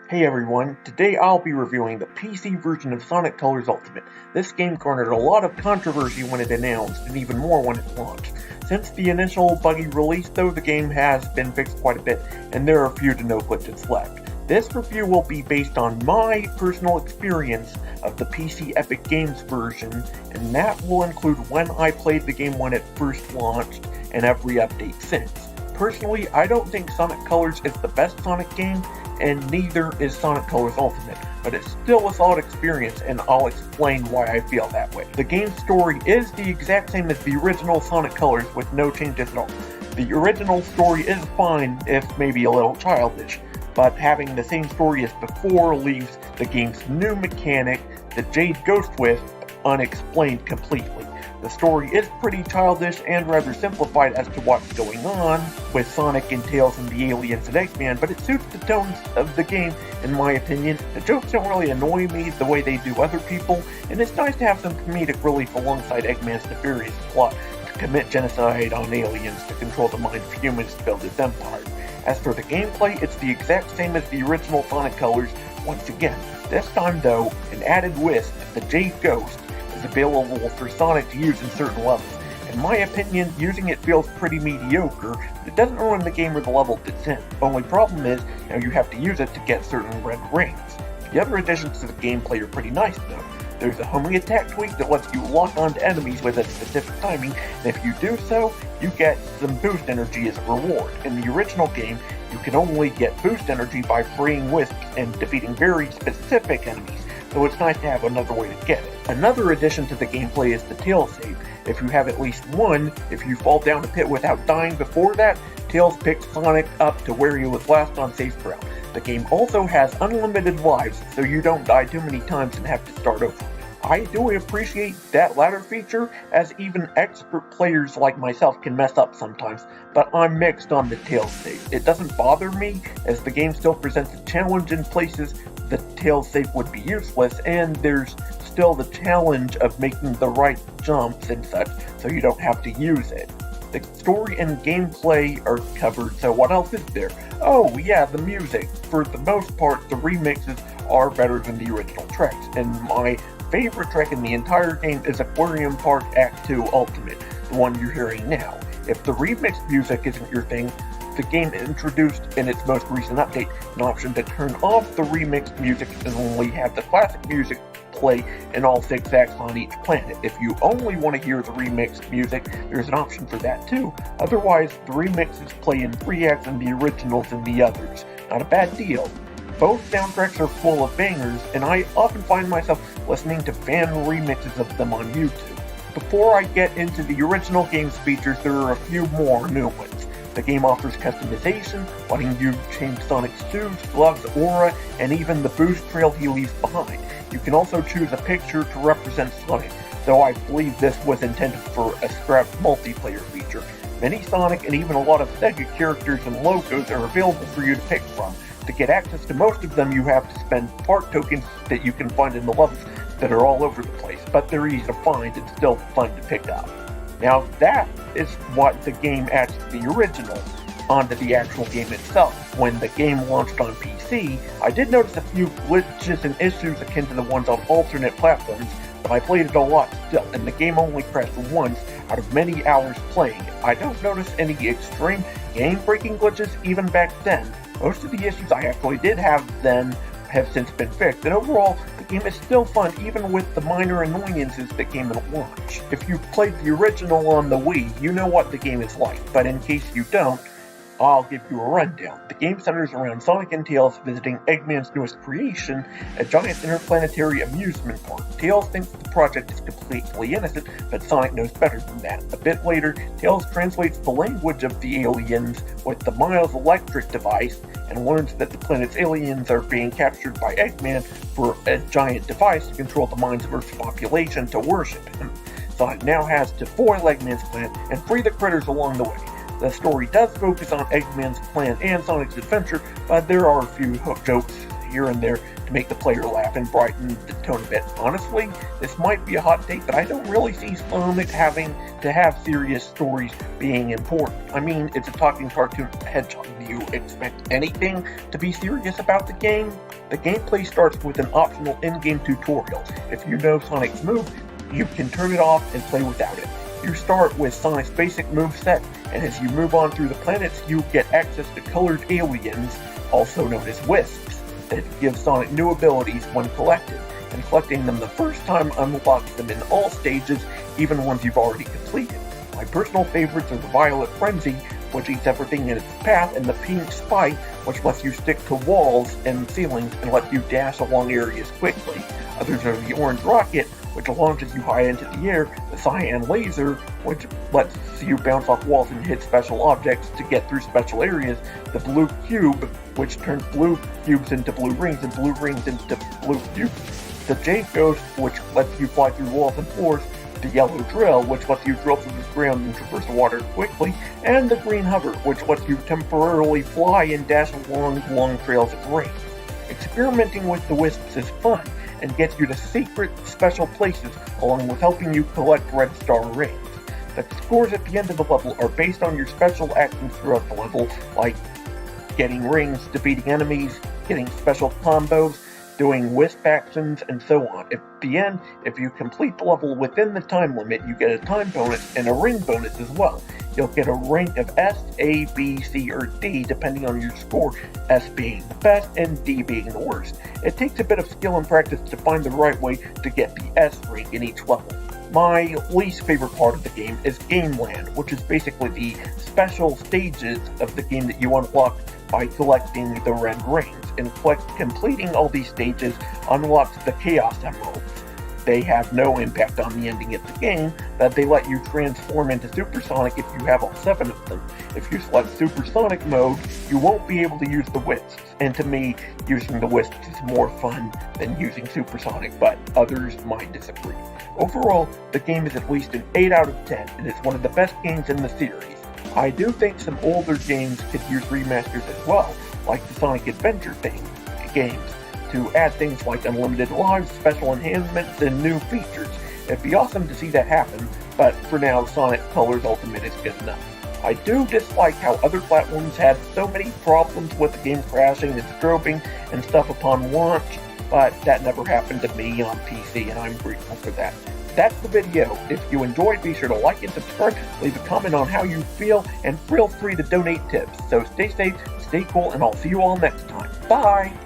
Hey everyone, today I'll be reviewing the PC version of Sonic Colors Ultimate. This game garnered a lot of controversy when it announced, and even more when it launched. Since the initial buggy release though, the game has been fixed quite a bit, and there are few to no glitches left. This review will be based on my personal experience of the PC Epic Games version, and that will include when I played the game when it first launched, and every update since. Personally, I don't think Sonic Colors is the best Sonic game, and neither is Sonic Colors Ultimate, but it's still a solid experience, and I'll explain why I feel that way. The game's story is the exact same as the original Sonic Colors with no changes at all. The original story is fine, if maybe a little childish, but having the same story as before leaves the game's new mechanic, the Jade Ghost Wisp, unexplained completely. The story is pretty childish and rather simplified as to what's going on with Sonic and Tails and the aliens and Eggman, but it suits the tones of the game, in my opinion. The jokes don't really annoy me the way they do other people, and it's nice to have some comedic relief alongside Eggman's nefarious plot to commit genocide on aliens to control the minds of humans to build his empire. As for the gameplay, it's the exact same as the original Sonic Colors once again. This time though, an added wisp, the Jade Ghost, is available for Sonic to use in certain levels. In my opinion, using it feels pretty mediocre. It doesn't ruin the game or the level it's in. The only problem is, now you have to use it to get certain red rings. The other additions to the gameplay are pretty nice though. There's a homing attack tweak that lets you lock onto enemies with a specific timing, and if you do so, you get some boost energy as a reward. In the original game, you can only get boost energy by freeing wisps and defeating very specific enemies, so it's nice to have another way to get it. Another addition to the gameplay is the Tails save. If you have at least one, if you fall down a pit without dying before that, Tails picks Sonic up to where he was last on safe ground. The game also has unlimited lives, so you don't die too many times and have to start over. I do appreciate that latter feature, as even expert players like myself can mess up sometimes, but I'm mixed on the Tails save. It doesn't bother me, as the game still presents a challenge in places the Tails save would be useless, and there's still the challenge of making the right jumps and such, so you don't have to use it. The story and gameplay are covered, so what else is there? Oh yeah, the music. For the most part, the remixes are better than the original tracks, and my favorite track in the entire game is Aquarium Park Act 2 Ultimate, the one you're hearing now. If the remixed music isn't your thing, the game introduced in its most recent update an option to turn off the remixed music and only have the classic music play in all 6 acts on each planet. If you only want to hear the remixed music, there's an option for that too. Otherwise, the remixes play in 3 acts and the originals in the others. Not a bad deal. Both soundtracks are full of bangers, and I often find myself listening to fan remixes of them on YouTube. Before I get into the original game's features, there are a few more new ones. The game offers customization, letting you change Sonic's shoes, gloves, aura, and even the boost trail he leaves behind. You can also choose a picture to represent Sonic, though I believe this was intended for a scrapped multiplayer feature. Many Sonic and even a lot of Sega characters and logos are available for you to pick from. To get access to most of them, you have to spend part tokens that you can find in the levels that are all over the place, but they're easy to find and still fun to pick up. Now that is what the game adds to the original onto the actual game itself. When the game launched on PC, I did notice a few glitches and issues akin to the ones on alternate platforms, but I played it a lot still, and the game only crashed once out of many hours playing it. I don't notice any extreme game-breaking glitches even back then. Most of the issues I actually did have then have since been fixed, and overall, the game is still fun even with the minor annoyances that came at launch. If you played the original on the Wii, you know what the game is like, but in case you don't, I'll give you a rundown. The game centers around Sonic and Tails visiting Eggman's newest creation, a giant interplanetary amusement park. Tails thinks the project is completely innocent, but Sonic knows better than that. A bit later, Tails translates the language of the aliens with the Miles electric device and learns that the planet's aliens are being captured by Eggman for a giant device to control the minds of Earth's population to worship him. Sonic now has to foil Eggman's plan and free the critters along the way. The story does focus on Eggman's plan and Sonic's adventure, but there are a few hook jokes here and there to make the player laugh and brighten the tone a bit. Honestly, this might be a hot take, but I don't really see Sonic having to have serious stories being important. I mean, it's a talking cartoon hedgehog. Do you expect anything to be serious about the game? The gameplay starts with an optional in-game tutorial. If you know Sonic's move, you can turn it off and play without it. You start with Sonic's basic moveset, and as you move on through the planets, you get access to colored aliens, also known as wisps, that give Sonic new abilities when collected, and collecting them the first time unlocks them in all stages, even ones you've already completed. My personal favorites are the Violet Frenzy, which eats everything in its path, and the Pink Spike, which lets you stick to walls and ceilings and lets you dash along areas quickly. Others are the Orange Rocket, which launches you high into the air, the Cyan Laser, which lets you bounce off walls and hit special objects to get through special areas, the Blue Cube, which turns blue cubes into blue rings and blue rings into blue cubes, the Jade Ghost, which lets you fly through walls and floors, the Yellow Drill, which lets you drill through the ground and traverse the water quickly, and the Green Hover, which lets you temporarily fly and dash along long trails of rings. Experimenting with the wisps is fun, and gets you to secret, special places, along with helping you collect red star rings. The scores at the end of the level are based on your special actions throughout the level, like getting rings, defeating enemies, getting special combos, doing wisp actions, and so on. At the end, if you complete the level within the time limit, you get a time bonus and a ring bonus as well. You'll get a rank of S, A, B, C, or D depending on your score, S being the best and D being the worst. It takes a bit of skill and practice to find the right way to get the S rank in each level. My least favorite part of the game is Game Land, which is basically the special stages of the game that you unlock by collecting the red rings, and completing all these stages unlocks the Chaos Emeralds. They have no impact on the ending of the game, but they let you transform into Supersonic if you have all 7 of them. If you select Supersonic mode, you won't be able to use the wisps, and to me, using the wisps is more fun than using Supersonic, but others might disagree. Overall, the game is at least an 8 out of 10, and it's one of the best games in the series. I do think some older games could use remasters as well, like the Sonic Adventure games, to add things like unlimited lives, special enhancements, and new features. It'd be awesome to see that happen, but for now, Sonic Colors Ultimate is good enough. I do dislike how other platforms had so many problems with the game crashing and strobing and stuff upon launch, but that never happened to me on PC, and I'm grateful for that. That's the video. If you enjoyed, be sure to like and subscribe, leave a comment on how you feel, and feel free to donate tips. So stay safe, stay cool, and I'll see you all next time. Bye!